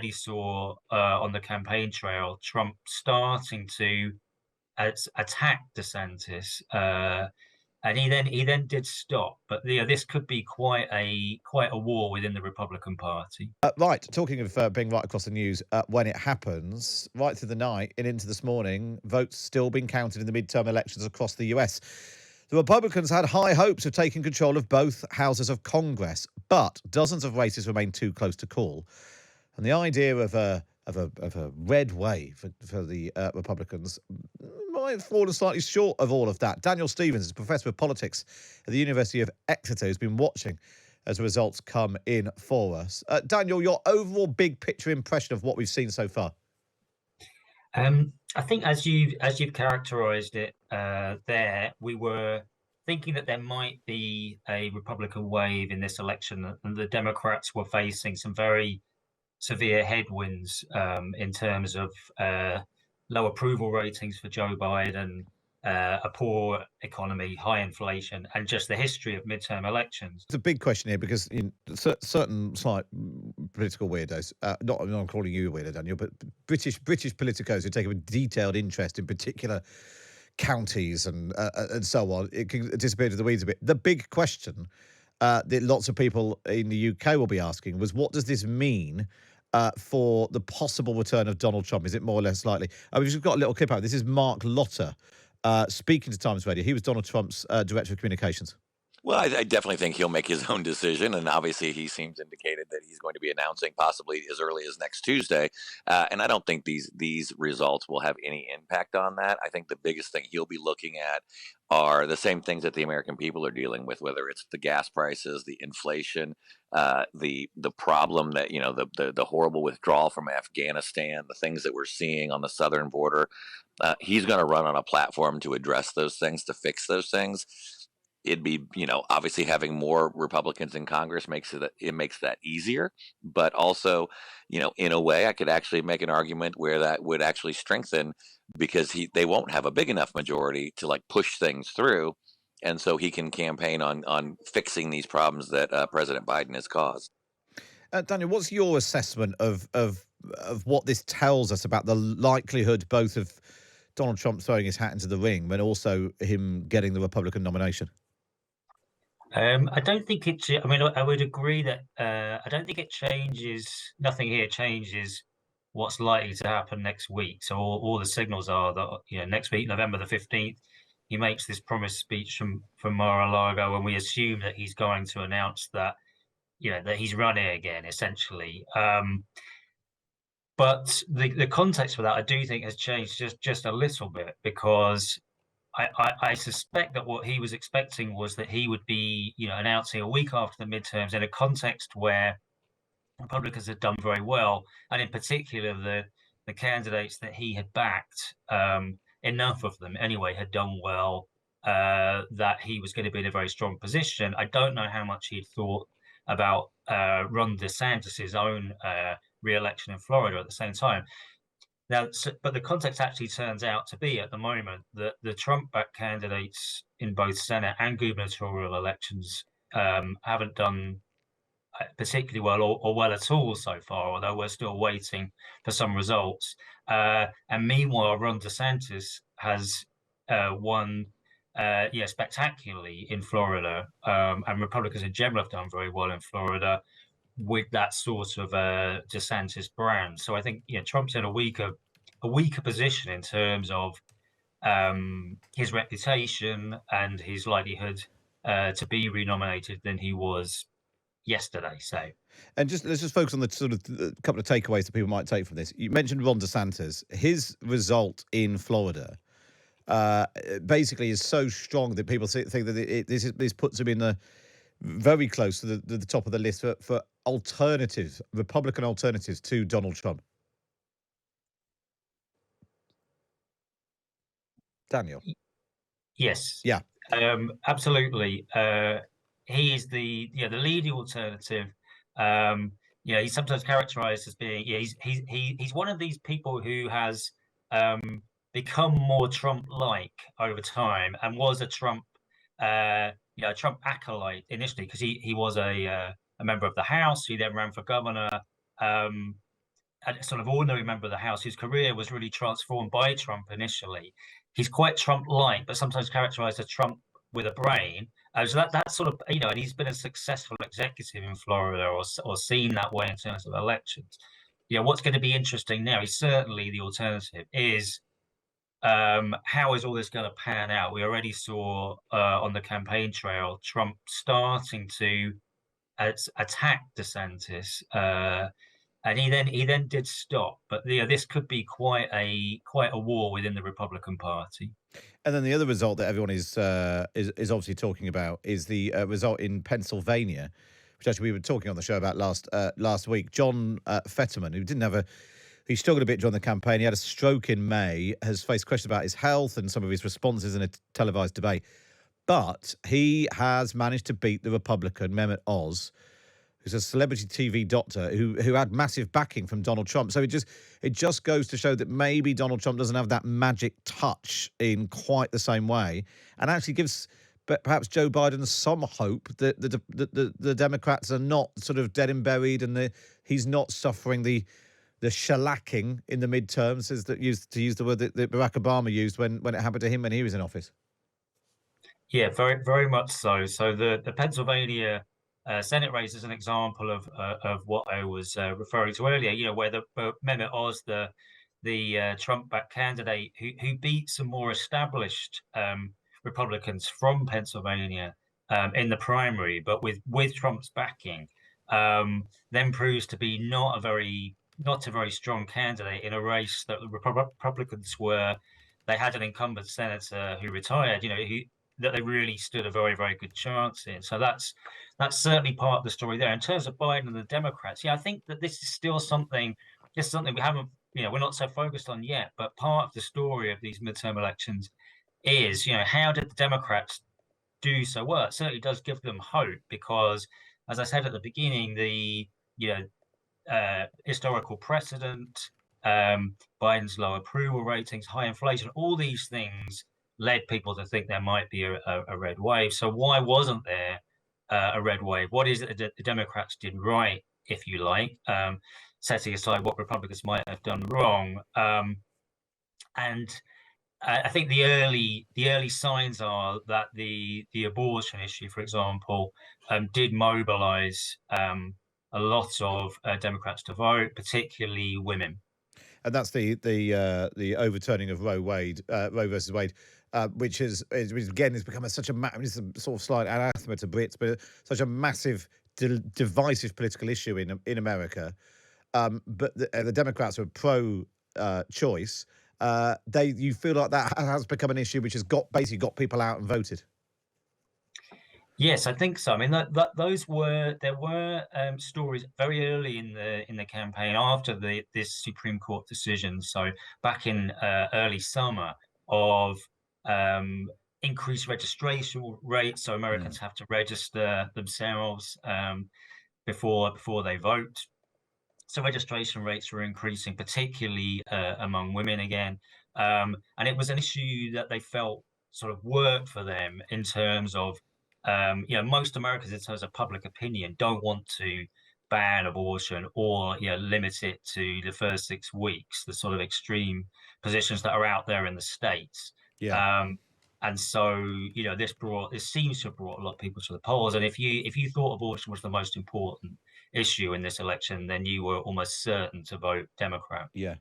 already saw on the campaign trail Trump starting to attack DeSantis, and he then did stop. But this could be quite a war within the Republican Party. Right, talking of being right across the news, when it happens, right through the night and into this morning, votes still being counted in the midterm elections across the US. The Republicans had high hopes of taking control of both houses of Congress, but dozens of races remain too close to call. And the idea of a red wave for the Republicans might have fallen slightly short of all of that. Daniel Stevens is a professor of politics at the University of Exeter, who's been watching as the results come in for us. Daniel, your overall big picture impression of what we've seen so far? I think as you've characterized it, there we were thinking that there might be a Republican wave in this election, and the Democrats were facing some very severe headwinds in terms of low approval ratings for Joe Biden, a poor economy, high inflation, and just the history of midterm elections. It's a big question here because in certain slight political weirdos, not I'm not calling you a weirdo, Daniel, but British politicos who take a detailed interest in particular counties and so on, it can disappear to the weeds a bit. The big question that lots of people in the UK will be asking was, what does this mean for the possible return of Donald Trump? Is it more or less likely? We've just got a little clip out. This is Mark Lotter speaking to Times Radio. He was Donald Trump's director of communications. Well, I definitely think he'll make his own decision, and obviously he seems indicated that he's going to be announcing possibly as early as next Tuesday. And I don't think these results will have any impact on that. I think the biggest thing he'll be looking at are the same things that the American people are dealing with, whether it's the gas prices, the inflation, the problem that the horrible withdrawal from Afghanistan, the things that we're seeing on the southern border. He's going to run on a platform to address those things, to fix those things. It'd be, obviously having more Republicans in Congress makes that easier, but also, in a way, I could actually make an argument where that would actually strengthen because they won't have a big enough majority to push things through, and so he can campaign on fixing these problems that President Biden has caused. Daniel, what's your assessment of what this tells us about the likelihood both of Donald Trump throwing his hat into the ring, but also him getting the Republican nomination? I don't think it. I mean, I would agree that I don't think it changes. Nothing here changes what's likely to happen next week. So all the signals are that next week, November the 15th, he makes this promised speech from Mar-a-Lago, and we assume that he's going to announce that that he's running again, essentially. But the context for that, I do think, has changed just a little bit, because I suspect that what he was expecting was that he would be, announcing a week after the midterms in a context where Republicans had done very well, and in particular the candidates that he had backed, enough of them anyway, had done well, that he was going to be in a very strong position. I don't know how much he'd thought about Ron DeSantis's own re-election in Florida at the same time. Now, but the context actually turns out to be, at the moment, that the Trump-backed candidates in both Senate and gubernatorial elections haven't done particularly well, or well at all so far, although we're still waiting for some results. And meanwhile, Ron DeSantis has won spectacularly in Florida, and Republicans in general have done very well in Florida with that sort of DeSantis brand. So I think Trump's in a weaker position in terms of his reputation and his likelihood to be renominated than he was yesterday. So, and let's just focus on the sort of couple of takeaways that people might take from this. You mentioned Ron DeSantis. His result in Florida basically is so strong that people think that this puts him in the very close to the top of the list for Republican alternatives to Donald Trump. Daniel. Yes. Yeah. Absolutely. He is the leading alternative. He's sometimes characterized as being he's one of these people who has become more Trump-like over time, and was a Trump Trump acolyte initially, because he was a member of the House. He then ran for governor, a sort of ordinary member of the House whose career was really transformed by Trump initially. He's quite Trump-like, but sometimes characterized as Trump with a brain. So that sort of, and he's been a successful executive in Florida, or seen that way in terms of elections. What's going to be interesting now is certainly the alternative is, how is all this going to pan out? We already saw on the campaign trail Trump starting to attack DeSantis, and he then did stop. But this could be quite a war within the Republican Party. And then the other result that everyone is obviously talking about is the result in Pennsylvania, which actually we were talking on the show about last week. John Fetterman, who didn't have he struggled a bit during the campaign. He had a stroke in May, has faced questions about his health and some of his responses in a televised debate. But he has managed to beat the Republican, Mehmet Oz, who's a celebrity TV doctor who had massive backing from Donald Trump. So it just goes to show that maybe Donald Trump doesn't have that magic touch in quite the same way, and actually gives perhaps Joe Biden some hope that the Democrats are not sort of dead and buried, and he's not suffering the shellacking in the midterms, to use the word that Barack Obama used when it happened to him when he was in office. Yeah, very, very much so. So the Pennsylvania Senate race is an example of what I was referring to earlier. Where the Mehmet Oz, the Trump-backed candidate, who beat some more established Republicans from Pennsylvania in the primary, but with Trump's backing, then proves to be not a very strong candidate in a race that the Republicans they had an incumbent senator who retired, that they really stood a very, very good chance in. So that's certainly part of the story there. In terms of Biden and the Democrats, I think that this is still something we haven't, we're not so focused on yet. But part of the story of these midterm elections is, how did the Democrats do so well? It certainly does give them hope because, as I said at the beginning, the historical precedent, Biden's low approval ratings, high inflation, all these things led people to think there might be a red wave. So why wasn't there a red wave? What is it that the Democrats did right, if you like, setting aside what Republicans might have done wrong? And I think the early signs are that the abortion issue, for example, did mobilize a lot of Democrats to vote, particularly women. And that's the overturning of Roe versus Wade, which has become such a sort of slight anathema to Brits, but such a massive divisive political issue in America. But the Democrats are pro-choice. You feel like that has become an issue which has basically got people out and voted. Yes, I think so. I mean, there were stories very early in the campaign after this Supreme Court decision. So back in early summer of increased registration rates. So Americans have to register themselves before they vote. So registration rates were increasing, particularly among women again. And it was an issue that they felt sort of worked for them in terms of, most Americans, in terms of public opinion, don't want to ban abortion or limit it to the first 6 weeks, the sort of extreme positions that are out there in the States. Yeah. And so, this seems to have brought a lot of people to the polls. And if you thought abortion was the most important issue in this election, then you were almost certain to vote Democrat. Yeah.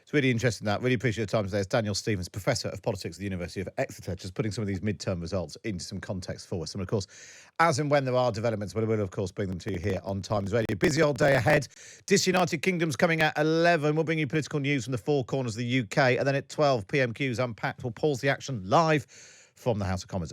It's really interesting that. Really appreciate your time today. It's Daniel Stevens, Professor of Politics at the University of Exeter, just putting some of these midterm results into some context for us. And of course, as and when there are developments, we will of course bring them to you here on Times Radio. Busy old day ahead. Disunited Kingdom's coming at 11. We'll bring you political news from the four corners of the UK. And then at 12, PM Q's Unpacked will pause the action live from the House of Commons.